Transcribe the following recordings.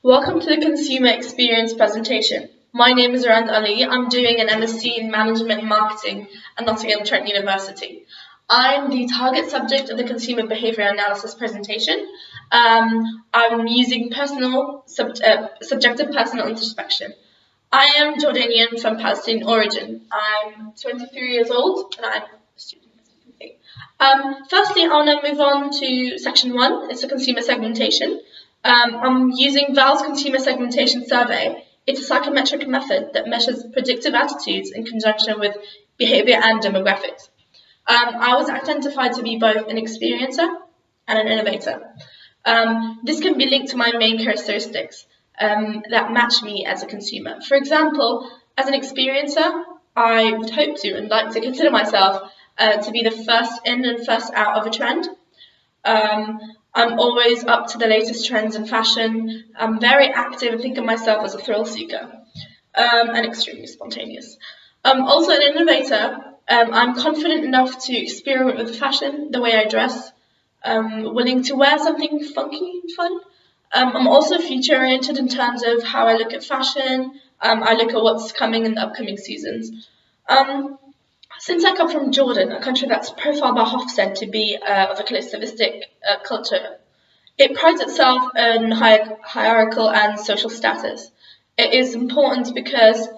Welcome to the Consumer Experience presentation. My name is Rand Ali. I'm doing an MSc in Management and Marketing at Nottingham Trent University. I'm the target subject of the Consumer Behaviour Analysis presentation. I'm using subjective personal introspection. I am Jordanian from Palestinian origin. I'm 23 years old and I'm a student. Firstly, I want to move on to section 1. It's a consumer segmentation. I'm using Val's Consumer Segmentation Survey. It's a psychometric method that measures predictive attitudes in conjunction with behaviour and demographics. I was identified to be both an experiencer and an innovator. This can be linked to my main characteristics that match me as a consumer. For example, as an experiencer, I would hope to and like to consider myself to be the first in and first out of a trend. I'm always up to the latest trends in fashion. I'm very active and think of myself as a thrill seeker and extremely spontaneous. Also an innovator. I'm confident enough to experiment with fashion, the way I dress, willing to wear something funky and fun. I'm also future-oriented in terms of how I look at fashion. I look at what's coming in the upcoming seasons. Since I come from Jordan, a country that's profiled by Hofstede to be of a collectivistic culture, it prides itself on hierarchical and social status. It is important because,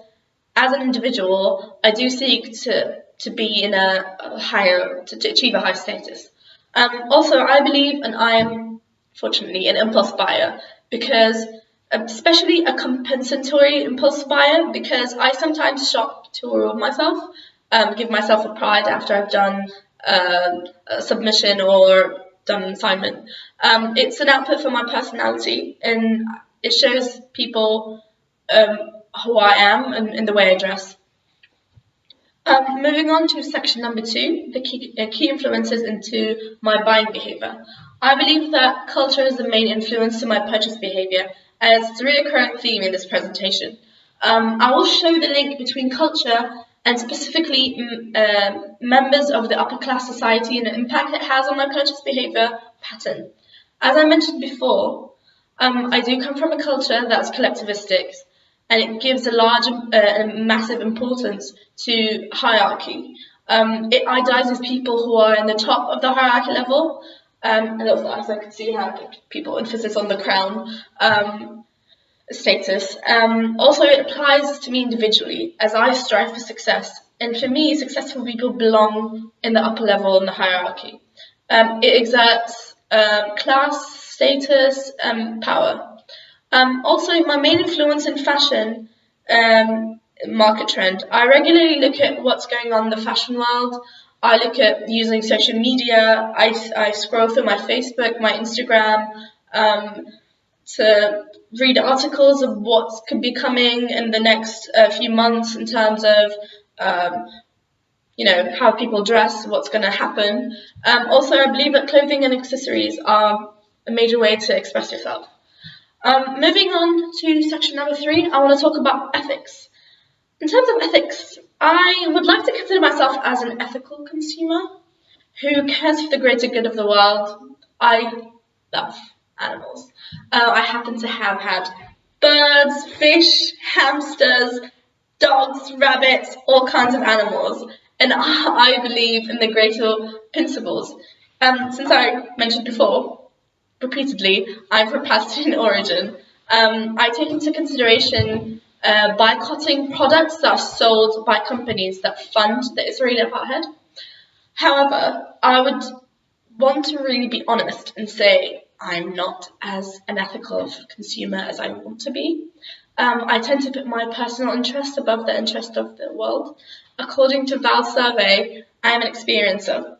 as an individual, I do seek to be in to achieve a high status. Also, I believe, and I am fortunately an impulse buyer, because especially a compensatory impulse buyer, because I sometimes shop to reward myself. Give myself a pride after I've done a submission or done an assignment. It's an output for my personality, and it shows people who I am and the way I dress. Moving on to section number 2, the key influences into my buying behaviour. I believe that culture is the main influence to my purchase behaviour, as it's a recurring theme in this presentation. I will show the link between culture and specifically members of the upper class society and the impact it has on my purchase behaviour pattern. As I mentioned before, I do come from a culture that's collectivistic, and it gives a large and massive importance to hierarchy. It idolizes people who are in the top of the hierarchy level, and also, as I can see, how people emphasis on the crown status. Also, it applies to me individually, as I strive for success. And for me, successful people belong in the upper level in the hierarchy. It exerts class, status, and power. Also, my main influence in fashion, market trend. I regularly look at what's going on in the fashion world. I look at using social media. I scroll through my Facebook, my Instagram, to read articles of what could be coming in the next few months in terms of, how people dress, what's going to happen. Also, I believe that clothing and accessories are a major way to express yourself. Moving on to section number 3, I want to talk about ethics. In terms of ethics, I would like to consider myself as an ethical consumer who cares for the greater good of the world. I love animals. I happen to have had birds, fish, hamsters, dogs, rabbits, all kinds of animals, and I believe in the greater principles. Since I mentioned before, repeatedly, I'm from Palestinian origin, I take into consideration boycotting products that are sold by companies that fund the Israeli apartheid. However, I would want to really be honest and say I'm not as an ethical consumer as I want to be. I tend to put my personal interest above the interest of the world. According to Val's survey, I am an experiencer.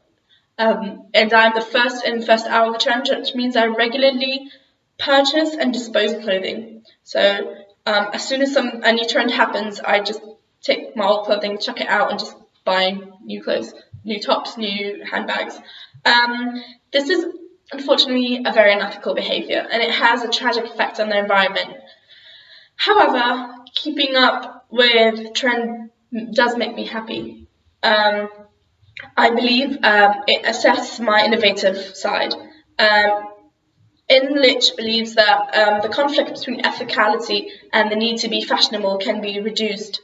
And I'm the first in, first out of the trend, which means I regularly purchase and dispose of clothing. So as soon as a new trend happens, I just take my old clothing, chuck it out, and just buy new clothes, new tops, new handbags. This is unfortunately a very unethical behaviour, and it has a tragic effect on the environment. However, keeping up with trend does make me happy. I believe it assesses my innovative side. Enrich believes that the conflict between ethicality and the need to be fashionable can be reduced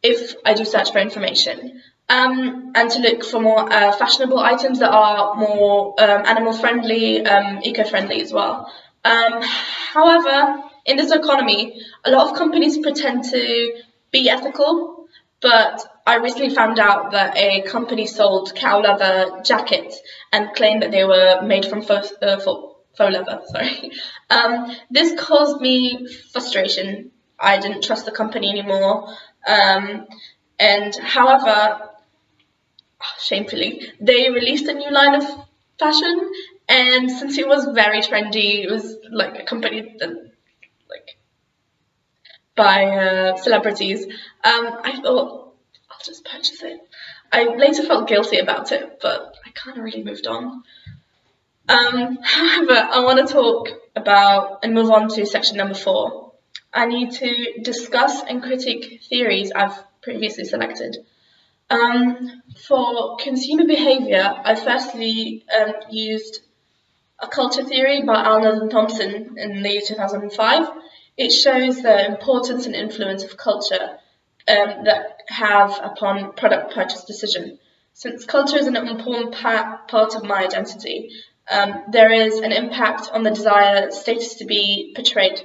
if I do search for information, and to look for more fashionable items that are more animal-friendly, eco-friendly as well. However, in this economy, a lot of companies pretend to be ethical, but I recently found out that a company sold cow leather jackets and claimed that they were made from faux leather. Sorry. This caused me frustration. I didn't trust the company anymore. And however, shamefully, they released a new line of fashion, and since it was very trendy, it was like a company that by celebrities. I thought I'll just purchase it. I later felt guilty about it, but I kind of really moved on. However, I want to talk about and move on to section number 4. I need to discuss and critique theories I've previously selected. For consumer behaviour, I firstly used a culture theory by Arnold and Thompson in the year 2005. It shows the importance and influence of culture that have upon product purchase decision. Since culture is an important part of my identity, there is an impact on the desired status to be portrayed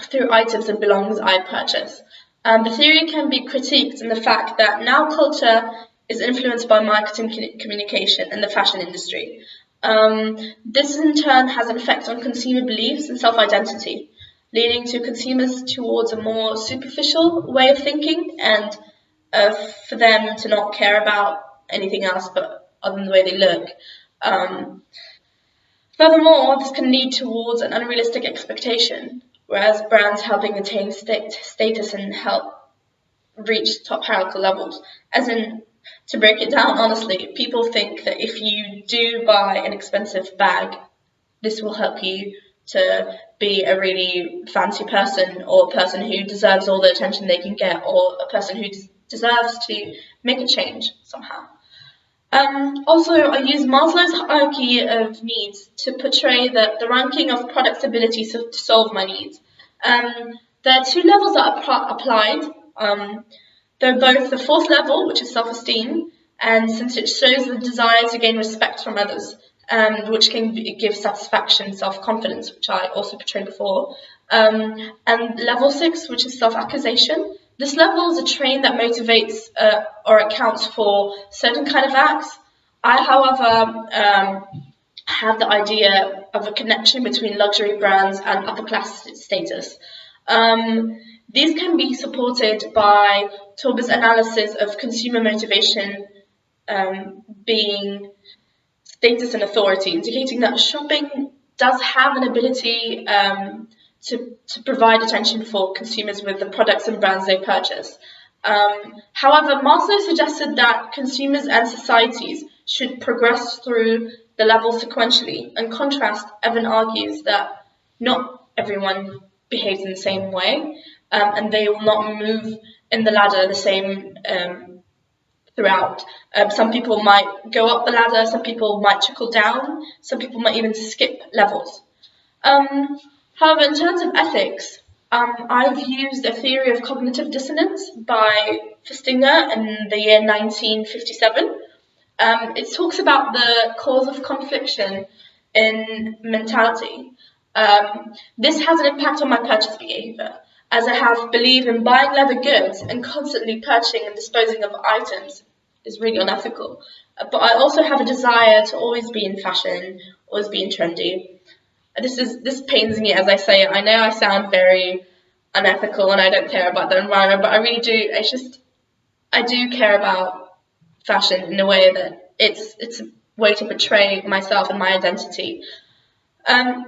through items and belongings I purchase. The theory can be critiqued in the fact that now culture is influenced by marketing communication and the fashion industry. This in turn has an effect on consumer beliefs and self-identity, leading to consumers towards a more superficial way of thinking and for them to not care about anything else but other than the way they look. Furthermore, this can lead towards an unrealistic expectation, whereas brands helping attain status and help reach top hierarchical levels. As in, to break it down honestly, people think that if you do buy an expensive bag, this will help you to be a really fancy person, or a person who deserves all the attention they can get, or a person who deserves to make a change somehow. Also, I use Maslow's hierarchy of needs to portray the ranking of products' ability to solve my needs. There are 2 levels that are applied. They're both the 4th level, which is self-esteem, and since it shows the desire to gain respect from others, which can give satisfaction, self-confidence, which I also portrayed before, and level 6, which is self-accusation. This level is a trait that motivates or accounts for certain kind of acts. I, however, have the idea of a connection between luxury brands and upper class status. These can be supported by Tauber's analysis of consumer motivation being status and authority, indicating that shopping does have an ability to provide attention for consumers with the products and brands they purchase. However, Maslow suggested that consumers and societies should progress through the levels sequentially. In contrast, Evan argues that not everyone behaves in the same way, and they will not move in the ladder the same throughout. Some people might go up the ladder, some people might trickle down, some people might even skip levels. However, in terms of ethics, I've used a theory of cognitive dissonance by Festinger in the year 1957. It talks about the cause of confliction in mentality. This has an impact on my purchase behaviour, as I have believed in buying leather goods and constantly purchasing and disposing of items is really unethical. But I also have a desire to always be in fashion, always be in trendy. This pains me as I say it. I know I sound very unethical and I don't care about the environment, but I really do. I do care about fashion in a way that it's a way to portray myself and my identity. I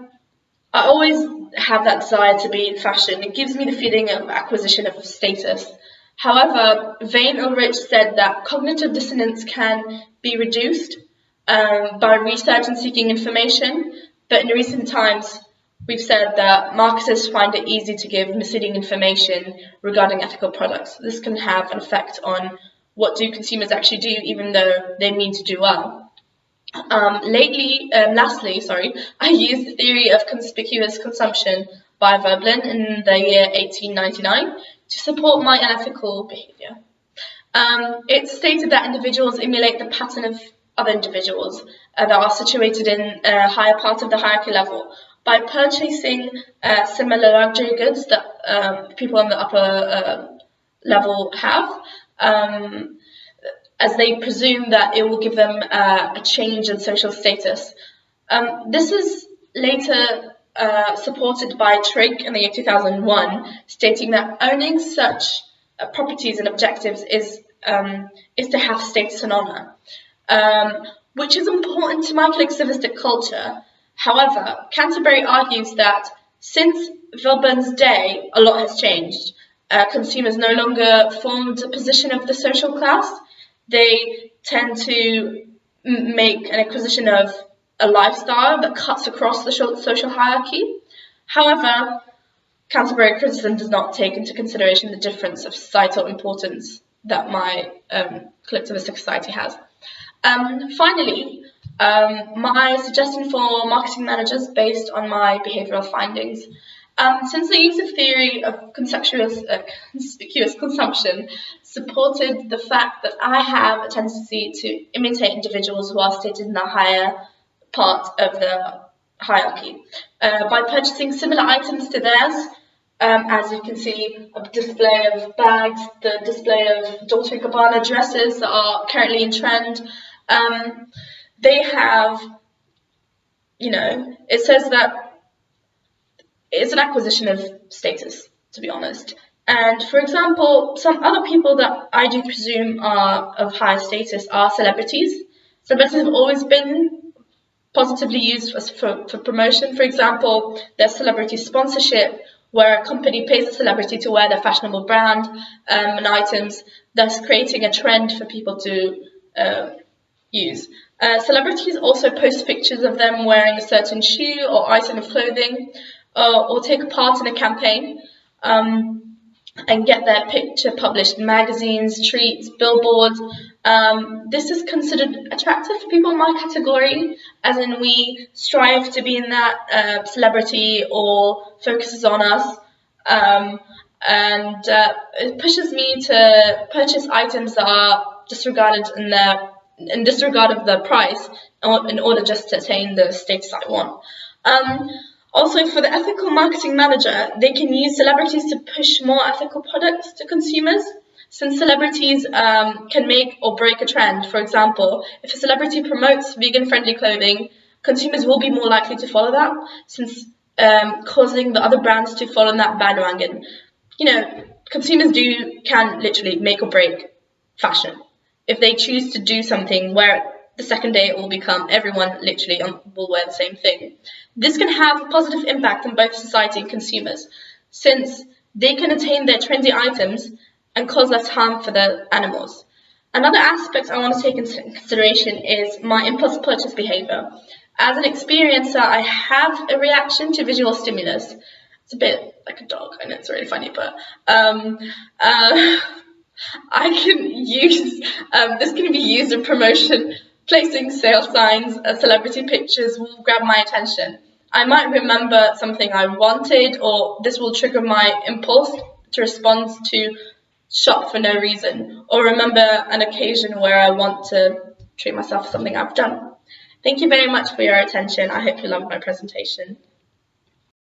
always have that desire to be in fashion. It gives me the feeling of acquisition of status. However, Vane Ulrich said that cognitive dissonance can be reduced by research and seeking information, but in recent times we've said that marketers find it easy to give misleading information regarding ethical products. This can have an effect on what do consumers actually do, even though they mean to do well. Lastly, I used the theory of conspicuous consumption by Veblen in the year 1899 to support my unethical behaviour. It stated that individuals emulate the pattern of other individuals that are situated in a higher part of the hierarchy level by purchasing similar luxury goods that people on the upper level have, as they presume that it will give them a change in social status. This is later supported by Trigg in the year 2001, stating that owning such properties and objectives is to have status and honour, which is important to my collectivistic culture. However, Canterbury argues that since Veblen's day, a lot has changed. Consumers no longer formed a position of the social class. They tend to make an acquisition of a lifestyle that cuts across the social hierarchy. However, Canterbury criticism does not take into consideration the difference of societal importance that my collectivistic society has. Finally, my suggestion for marketing managers based on my behavioural findings. Since the use of theory of conspicuous consumption supported the fact that I have a tendency to imitate individuals who are stated in the higher part of the hierarchy by purchasing similar items to theirs. As you can see, a display of bags, the display of Dolce & Gabbana dresses that are currently in trend. They have, it says that it's an acquisition of status, to be honest. And for example, some other people that I do presume are of higher status are celebrities. Celebrities have always been positively used for promotion. For example, there's celebrity sponsorship, where a company pays a celebrity to wear their fashionable brand and items, thus creating a trend for people to use. Celebrities also post pictures of them wearing a certain shoe or item of clothing, or take part in a campaign and get their picture published in magazines, treats, billboards. This is considered attractive for people in my category, as in we strive to be in that celebrity or focuses on us, and it pushes me to purchase items that are disregarded in disregard of the price in order just to attain the status I want. Also, for the ethical marketing manager, they can use celebrities to push more ethical products to consumers, since celebrities can make or break a trend. For example, if a celebrity promotes vegan-friendly clothing, consumers will be more likely to follow that, since causing the other brands to follow that bandwagon. Consumers can literally make or break fashion. If they choose to do something where the second day it will become everyone literally will wear the same thing. This can have a positive impact on both society and consumers, since they can attain their trendy items and cause less harm for the animals. Another aspect I want to take into consideration is my impulse purchase behavior. As an experiencer, I have a reaction to visual stimulus. It's a bit like a dog, I know it's really funny, but I can use, this can be used in promotion. Placing sale signs, celebrity pictures will grab my attention. I might remember something I wanted, or this will trigger my impulse to respond to shop for no reason, or remember an occasion where I want to treat myself for something I've done. Thank you very much for your attention. I hope you loved my presentation.